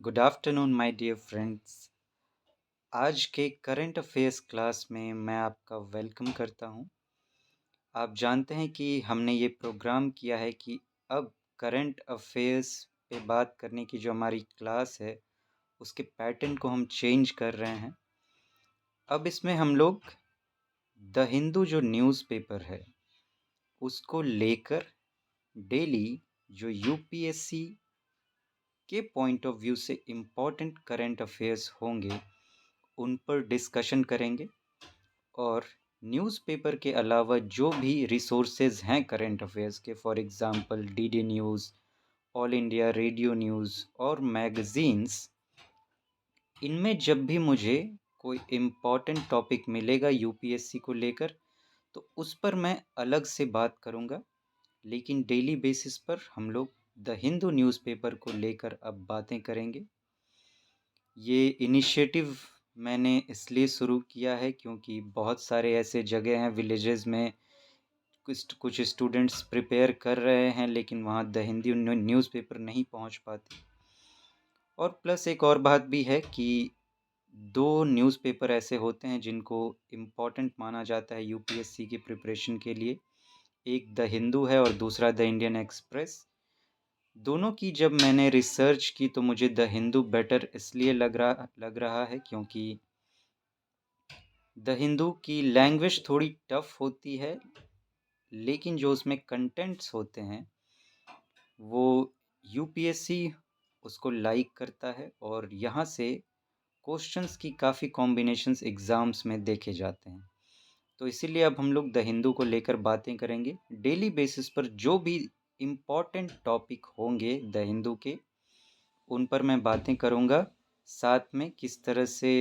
Good afternoon my dear friends. आज के current affairs class में मैं आपका वेलकम करता हूं। आप जानते हैं कि हमने ये प्रोग्राम किया है कि अब करंट अफेयर्स पे बात करने की जो हमारी क्लास है उसके पैटर्न को हम चेंज कर रहे हैं। अब इसमें हम लोग द हिंदू जो न्यूज़पेपर है उसको लेकर डेली जो यूपीएससी के पॉइंट ऑफ व्यू से इम्पोर्टेंट करंट अफेयर्स होंगे उन पर डिस्कशन करेंगे। और न्यूज़पेपर के अलावा जो भी रिसोर्सेज हैं करंट अफेयर्स के, for example DD news, all India radio news और मैगज़ीन्स, इनमें जब भी मुझे कोई इम्पॉर्टेंट टॉपिक मिलेगा यूपीएससी को लेकर तो उस पर मैं अलग से बात करूँगा। लेकिन डेली बेसिस पर हम लोग द हिंदू न्यूज़पेपर को लेकर अब बातें करेंगे। ये इनिशिएटिव मैंने इसलिए शुरू किया है क्योंकि बहुत सारे ऐसे जगह हैं विलेजेस में, कुछ कुछ स्टूडेंट्स प्रिपेयर कर रहे हैं लेकिन वहाँ द हिंदी न्यूज़पेपर नहीं पहुँच पाती। और प्लस एक और बात भी है कि दो न्यूज़पेपर ऐसे होते हैं जिनको इम्पोर्टेंट माना जाता है यूपीएससी की प्रिपरेशन के लिए। एक द हिंदू है और दूसरा द इंडियन एक्सप्रेस। दोनों की जब मैंने रिसर्च की तो मुझे द हिंदू बेटर इसलिए लग रहा है क्योंकि द हिंदू की लैंग्वेज थोड़ी टफ होती है लेकिन जो उसमें कंटेंट्स होते हैं वो यूपीएससी उसको लाइक करता है और यहाँ से क्वेश्चंस की काफ़ी कॉम्बिनेशंस एग्ज़ाम्स में देखे जाते हैं। तो इसीलिए अब हम लोग द हिंदू को लेकर बातें करेंगे। डेली बेसिस पर जो भी इम्पॉर्टेंट टॉपिक होंगे द हिंदू के उन पर मैं बातें करूँगा। साथ में किस तरह से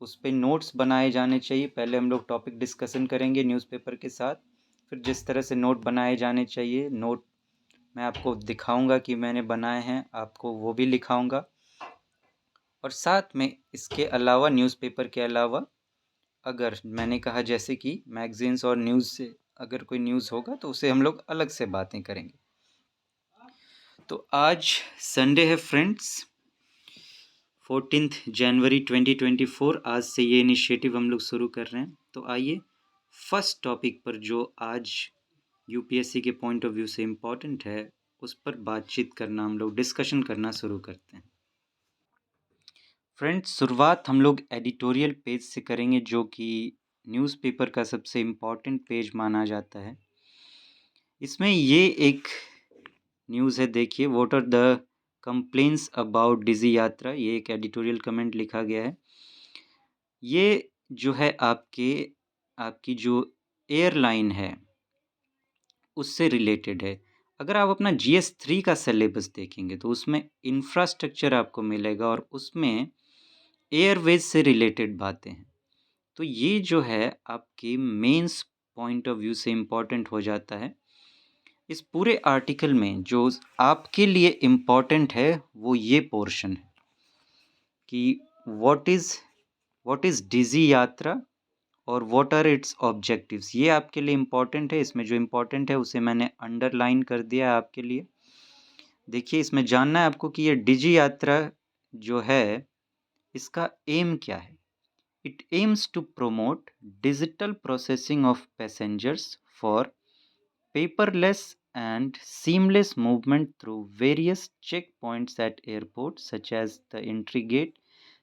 उस पे नोट्स बनाए जाने चाहिए, पहले हम लोग टॉपिक डिस्कशन करेंगे न्यूज़पेपर के साथ, फिर जिस तरह से नोट बनाए जाने चाहिए नोट मैं आपको दिखाऊंगा कि मैंने बनाए हैं, आपको वो भी लिखाऊंगा। और साथ में इसके अलावा न्यूज़पेपर के अलावा अगर मैंने कहा जैसे कि मैगजीन्स और न्यूज़ से अगर कोई न्यूज़ होगा तो उसे हम लोग अलग से बातें करेंगे। तो आज संडे है फ्रेंड्स, 14 जनवरी 2024। आज से ये इनिशिएटिव हम लोग शुरू कर रहे हैं। तो आइए फर्स्ट टॉपिक पर जो आज यूपीएससी के पॉइंट ऑफ व्यू से इम्पॉर्टेंट है उस पर बातचीत करना, हम लोग डिस्कशन करना शुरू करते हैं। फ्रेंड्स, शुरुआत हम लोग एडिटोरियल पेज से करेंगे जो कि न्यूज़पेपर का सबसे इम्पॉर्टेंट पेज माना जाता है। इसमें ये एक न्यूज़ है, देखिए, what are the complaints about Digi Yatra, ये एक एडिटोरियल कमेंट लिखा गया है। ये जो है आपकी जो एयरलाइन है उससे रिलेटेड है। अगर आप अपना GS3 का सिलेबस देखेंगे तो उसमें इंफ्रास्ट्रक्चर आपको मिलेगा और उसमें एयरवेज से रिलेटेड बातें हैं। तो ये जो है आपके मेंस पॉइंट ऑफ व्यू से इम्पॉर्टेंट हो जाता है। इस पूरे आर्टिकल में जो आपके लिए इम्पॉर्टेंट है वो ये पोर्शन है कि व्हाट इज़ डिजी यात्रा और व्हाट आर इट्स ऑब्जेक्टिव्स। ये आपके लिए इम्पॉर्टेंट है। इसमें जो इम्पॉर्टेंट है उसे मैंने अंडरलाइन कर दिया है आपके लिए। देखिए, इसमें जानना है आपको कि ये डिजी यात्रा जो है इसका एम क्या है। It aims to promote digital processing of passengers for paperless and seamless movement through various checkpoints at airports such as the entry gate,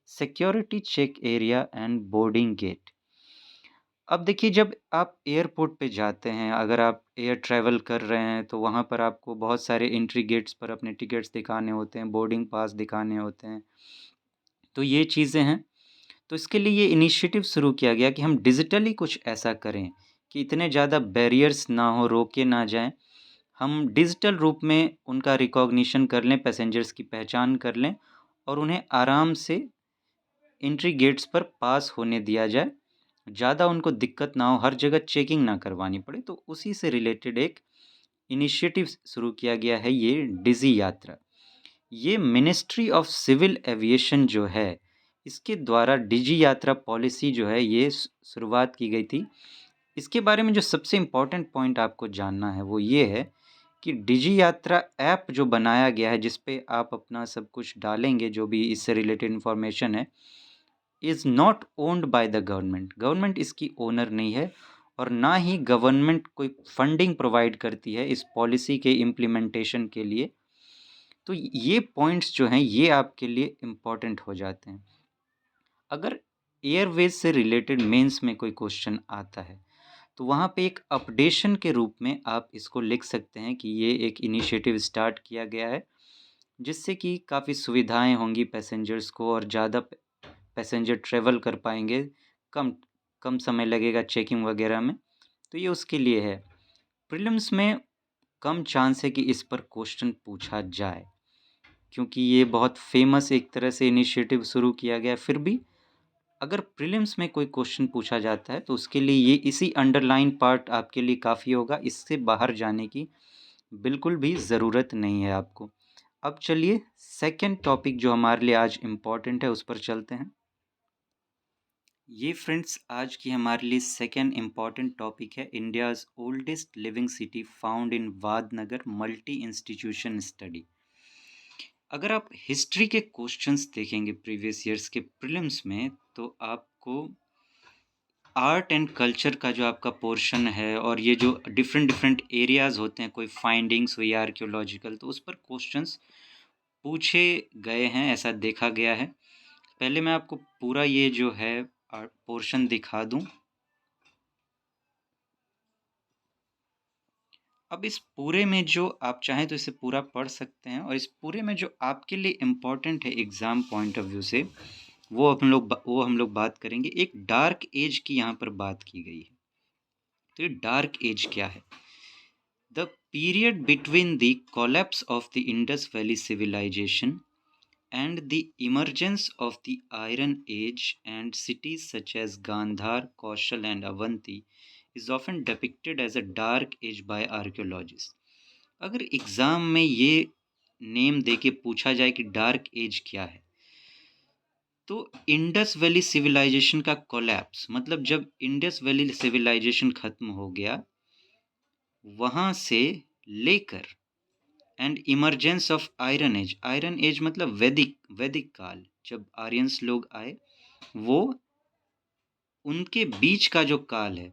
security check area and boarding gate। अब देखिए, जब आप एयरपोर्ट पे जाते हैं, अगर आप एयर ट्रैवल कर रहे हैं तो वहाँ पर आपको बहुत सारे एंट्री गेट्स पर अपने टिकट्स दिखाने होते हैं, बोर्डिंग पास दिखाने होते हैं। तो ये चीज़ें हैं। तो इसके लिए ये इनिशिएटिव शुरू किया गया कि हम डिजिटली कुछ ऐसा करें कि इतने ज़्यादा बैरियर्स ना हो, रोके ना जाएं। हम डिजिटल रूप में उनका रिकॉग्निशन कर लें, पैसेंजर्स की पहचान कर लें और उन्हें आराम से एंट्री गेट्स पर पास होने दिया जाए। ज़्यादा उनको दिक्कत ना हो, हर जगह चेकिंग ना करवानी पड़े। तो उसी से रिलेटेड एक इनिशिएटिव शुरू किया गया है, ये डिजी यात्रा। ये मिनिस्ट्री ऑफ सिविल एविएशन जो है इसके द्वारा डिजी यात्रा पॉलिसी जो है ये शुरुआत की गई थी। इसके बारे में जो सबसे इम्पोर्टेंट पॉइंट आपको जानना है वो ये है कि डिजी यात्रा ऐप जो बनाया गया है जिस पे आप अपना सब कुछ डालेंगे जो भी इससे रिलेटेड इन्फॉर्मेशन है, is not owned by the government. Government इसकी ओनर नहीं है और ना ही गवर्नमेंट कोई फंडिंग प्रोवाइड करती है इस पॉलिसी के इम्प्लीमेंटेशन के लिए। तो ये पॉइंट्स जो हैं ये आपके लिए इम्पॉर्टेंट हो जाते हैं। अगर एयरवेज से रिलेटेड मेंस में कोई क्वेश्चन आता है तो वहाँ पे एक अपडेशन के रूप में आप इसको लिख सकते हैं कि ये एक इनिशिएटिव स्टार्ट किया गया है जिससे कि काफ़ी सुविधाएं होंगी पैसेंजर्स को और ज़्यादा पैसेंजर ट्रेवल कर पाएंगे, कम कम समय लगेगा चेकिंग वगैरह में। तो ये उसके लिए है। प्रीलिम्स में कम चांस है कि इस पर क्वेश्चन पूछा जाए क्योंकि ये बहुत फेमस एक तरह से इनिशिएटिव शुरू किया गया है। फिर भी अगर प्रीलिम्स में कोई क्वेश्चन पूछा जाता है तो उसके लिए ये इसी अंडरलाइन पार्ट आपके लिए काफ़ी होगा, इससे बाहर जाने की बिल्कुल भी ज़रूरत नहीं है आपको। अब चलिए सेकंड टॉपिक जो हमारे लिए आज इम्पॉर्टेंट है उस पर चलते हैं। ये फ्रेंड्स आज की हमारे लिए सेकंड इम्पॉर्टेंट टॉपिक है, India's oldest living city found in Vadnagar multi institution study. अगर आप हिस्ट्री के क्वेश्चंस देखेंगे प्रीवियस ईयर्स के प्रीलिम्स में तो आपको आर्ट एंड कल्चर का जो आपका पोर्शन है और ये जो डिफरेंट डिफरेंट एरियाज़ होते हैं, कोई फाइंडिंग्स हुई आर्कियोलॉजिकल, तो उस पर क्वेश्चंस पूछे गए हैं, ऐसा देखा गया है। पहले मैं आपको पूरा ये जो है पोर्शन दिखा दूं। अब इस पूरे में जो आप चाहें तो इसे पूरा पढ़ सकते हैं और इस पूरे में जो आपके लिए इम्पोर्टेंट है एग्ज़ाम पॉइंट ऑफ व्यू से वो हम लोग बात करेंगे। एक डार्क एज की यहाँ पर बात की गई है। तो ये डार्क एज क्या है? The period between the collapse of the Indus valley civilisation and the emergence of the Iron Age and cities such as Gandhar, Kaushal and Avanti is often depicted as a dark age by archaeologists. अगर exam में ये name देके पूछा जाए कि dark age क्या है तो इंडस वैली सिविलाइजेशन का कोलैप्स, मतलब जब इंडस वैली सिविलाइजेशन खत्म हो गया वहाँ से लेकर and emergence of iron age, iron age मतलब वैदिक काल, जब आर्यंस लोग आए वो उनके बीच का जो काल है,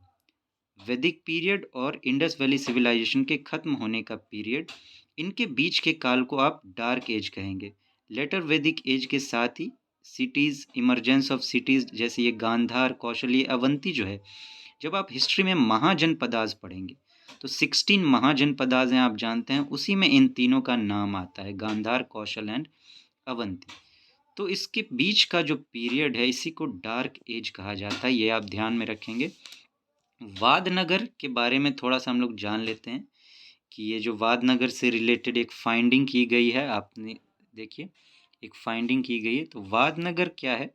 वैदिक पीरियड और इंडस वैली सिविलाइजेशन के खत्म होने का पीरियड, इनके बीच के काल को आप डार्क एज कहेंगे। लेटर वैदिक एज के साथ ही सिटीज़, इमरजेंस ऑफ सिटीज़ जैसे ये गांधार, कौशल, ये अवंती जो है, जब आप हिस्ट्री में महाजनपदाज पढ़ेंगे तो 16 महाजनपदाज हैं, आप जानते हैं, उसी में इन तीनों का नाम आता है, गांधार, कौशल एंड अवंती। तो इसके बीच का जो पीरियड है इसी को डार्क एज कहा जाता है, ये आप ध्यान में रखेंगे। वादनगर के बारे में थोड़ा सा हम लोग जान लेते हैं कि ये जो वादनगर से रिलेटेड एक फाइंडिंग की गई है, आपने देखिए एक फाइंडिंग की गई है। तो वादनगर क्या है?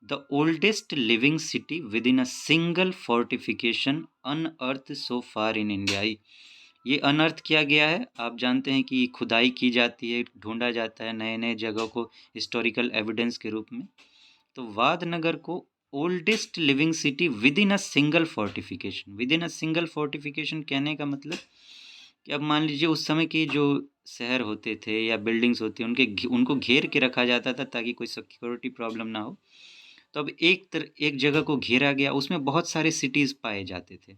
The oldest living city with in a single fortification unearth so far in India. ये अनर्थ किया गया है, आप जानते हैं कि खुदाई की जाती है, ढूंढा जाता है नए नए जगह को हिस्टोरिकल एविडेंस के रूप में। तो वादनगर को oldest living city with in a single fortification, with in a single fortification कहने का मतलब कि अब मान लीजिए उस समय के जो शहर होते थे या बिल्डिंग्स होती उनको घेर के रखा जाता था ताकि कोई सिक्योरिटी प्रॉब्लम ना हो। तो अब एक जगह को घेरा गया, उसमें बहुत सारे सिटीज़ पाए जाते थे,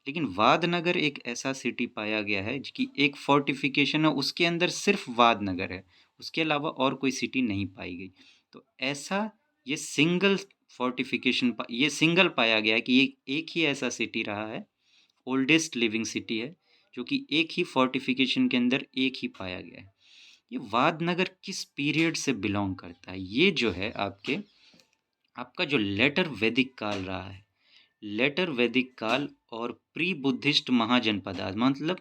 लेकिन वादनगर एक ऐसा सिटी पाया गया है कि एक फोर्टिफिकेशन है, उसके अंदर सिर्फ वादनगर है, उसके अलावा और कोई सिटी नहीं पाई गई। तो ऐसा ये सिंगल फोर्टिफिकेशन ये सिंगल पाया गया है कि ये एक ही ऐसा सिटी रहा है, ओल्डेस्ट लिविंग सिटी है, जो कि एक ही फोर्टिफिकेशन के अंदर एक ही पाया गया है। ये वादनगर किस पीरियड से बिलोंग करता है? ये जो है आपका जो लेटर वैदिक काल रहा है, लेटर वैदिक काल और प्री बुद्धिस्ट महाजनपदा, मतलब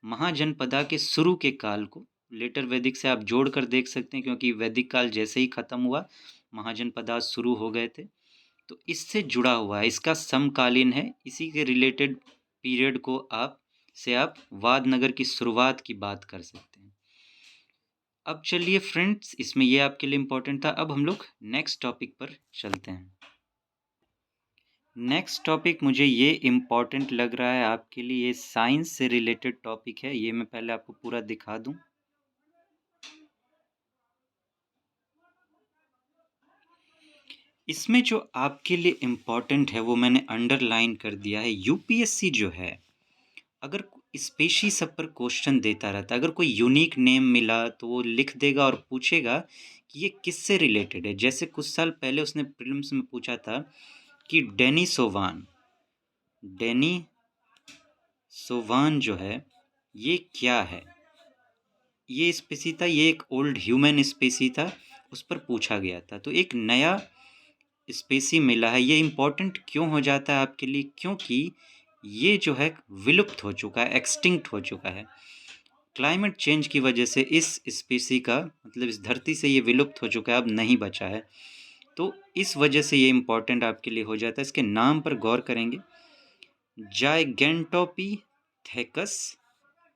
महाजनपदा के शुरू के काल को लेटर वैदिक से आप जोड़कर देख सकते हैं, क्योंकि वैदिक काल जैसे ही खत्म हुआ महाजनपदा शुरू हो गए थे। तो इससे जुड़ा हुआ है, इसका समकालीन है, इसी के रिलेटेड पीरियड को आप वादनगर की शुरुआत की बात कर सकते हैं। अब चलिए फ्रेंड्स, इसमें ये आपके लिए इम्पोर्टेंट था। अब हम लोग नेक्स्ट टॉपिक पर चलते हैं। नेक्स्ट टॉपिक मुझे ये इम्पोर्टेंट लग रहा है आपके लिए, ये साइंस से रिलेटेड टॉपिक है। ये मैं पहले आपको पूरा दिखा दूं। इसमें जो आपके लिए इम्पोर्टेंट है वो मैंने अंडरलाइन कर दिया है। यूपीएससी जो है, अगर स्पेशी सब पर क्वेश्चन देता रहता है, अगर कोई यूनिक नेम मिला तो वो लिख देगा और पूछेगा कि ये किससे रिलेटेड है। जैसे कुछ साल पहले उसने प्रीलिम्स में पूछा था कि डेनी सोवान जो है ये क्या है। ये स्पेसी था, ये एक ओल्ड ह्यूमन स्पेसी था, उस पर पूछा गया था। तो एक नया स्पेसी मिला है। ये इम्पोर्टेंट क्यों हो जाता है आपके लिए? क्योंकि ये जो है विलुप्त हो चुका है, एक्सटिंक्ट हो चुका है। क्लाइमेट चेंज की वजह से इस स्पीसी का मतलब इस धरती से ये विलुप्त हो चुका है, अब नहीं बचा है। तो इस वजह से ये इम्पोर्टेंट आपके लिए हो जाता है। इसके नाम पर गौर करेंगे, जाइगेंटोपिथेकस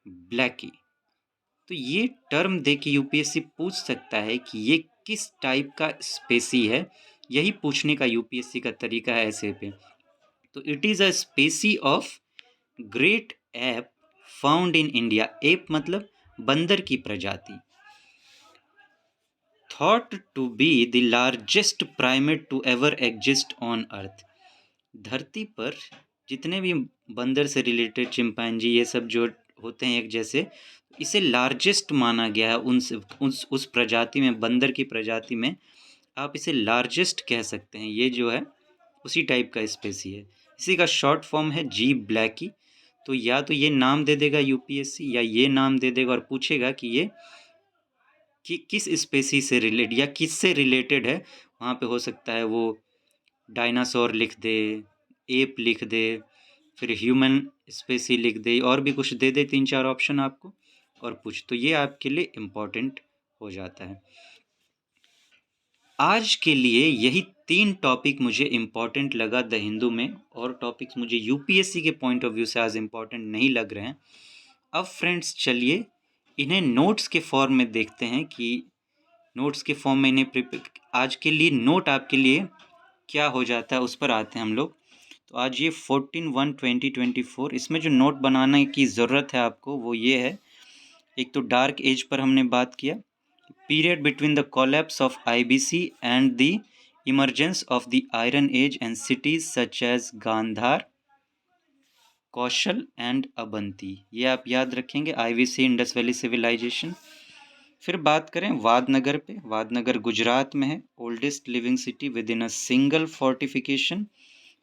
ब्लैकी। तो ये टर्म दे के यूपीएससी पूछ सकता है कि ये किस टाइप का स्पेसी है। यही पूछने का यूपीएससी का तरीका है ऐसे पे। तो it is a species of great ape found in India. Ape मतलब बंदर की प्रजाति। Thought to be the largest primate to ever exist on earth. धरती पर जितने भी बंदर से रिलेटेड चिंपैंजी ये सब जो होते हैं एक जैसे, इसे लार्जेस्ट माना गया है। उस प्रजाति में, बंदर की प्रजाति में आप इसे लार्जेस्ट कह सकते हैं। ये जो है उसी टाइप का स्पेसी है। इसी का शॉर्ट फॉर्म है जी ब्लैकी। तो या तो ये नाम दे देगा यूपीएससी, या ये नाम दे देगा और पूछेगा कि ये कि किस स्पेसी से रिलेटेड या किससे रिलेटेड है। वहाँ पे हो सकता है वो डायनासोर लिख दे, एप लिख दे, फिर ह्यूमन स्पेसी लिख दे, और भी कुछ दे दे, 3-4 ऑप्शन आपको और पूछ। तो ये आपके लिए इम्पोर्टेंट हो जाता है। आज के लिए यही 3 टॉपिक मुझे इम्पोर्टेंट लगा द हिंदू में, और टॉपिक्स मुझे यूपीएससी के पॉइंट ऑफ व्यू से आज इम्पोर्टेंट नहीं लग रहे हैं। अब फ्रेंड्स चलिए इन्हें नोट्स के फॉर्म में देखते हैं कि नोट्स के फॉर्म में इन्हें आज के लिए नोट आपके लिए क्या हो जाता है, उस पर आते हैं हम लोग। तो आज ये 14/1/2024, इसमें जो नोट बनाने की ज़रूरत है आपको वो ये है। एक तो डार्क एज पर हमने बात किया, period between the collapse of IBC and the emergence of the iron age and cities such as Gandhar, Kaushal and Avanti. ये आप याद रखेंगे, आईबीसी इंडस वैली सिविलाइजेशन। फिर बात करें वादनगर पे, वादनगर गुजरात में है, oldest living city with in a single fortification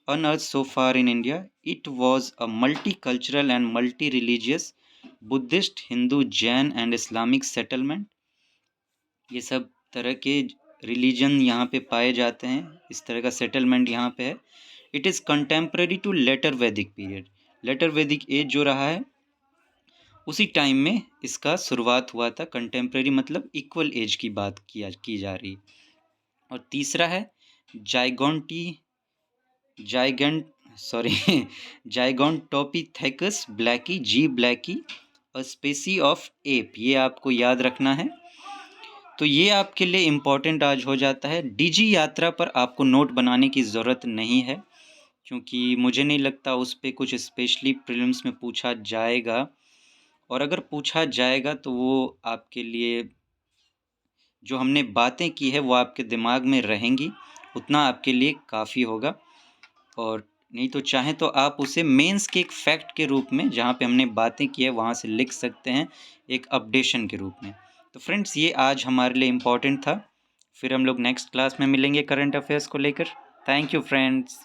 unearthed so far in India. It was a multicultural and multi-religious Buddhist, Hindu, Jain and Islamic settlement. ये सब तरह के रिलीजन यहाँ पे पाए जाते हैं, इस तरह का सेटलमेंट यहाँ पे है। It is contemporary to later Vedic period. Later Vedic age जो रहा है उसी टाइम में इसका शुरुआत हुआ था। कंटेम्प्रेरी मतलब इक्वल एज की बात की जा रही। और तीसरा है जाइगोंटी giant sorry Gigantopithecus blacki, G blacki, a species of ape. ये आपको याद रखना है। तो ये आपके लिए इम्पोर्टेंट आज हो जाता है। डीजी यात्रा पर आपको नोट बनाने की ज़रूरत नहीं है, क्योंकि मुझे नहीं लगता उस पर कुछ स्पेशली प्रीलिम्स में पूछा जाएगा, और अगर पूछा जाएगा तो वो आपके लिए जो हमने बातें की है वो आपके दिमाग में रहेंगी, उतना आपके लिए काफ़ी होगा। और नहीं तो चाहें तो आप उसे मेंस के एक फैक्ट के रूप में, जहाँ पे हमने बातें की है वहाँ से लिख सकते हैं, एक अपडेशन के रूप में। तो फ्रेंड्स ये आज हमारे लिए इम्पोर्टेंट था। फिर हम लोग नेक्स्ट क्लास में मिलेंगे करंट अफेयर्स को लेकर। Thank you friends.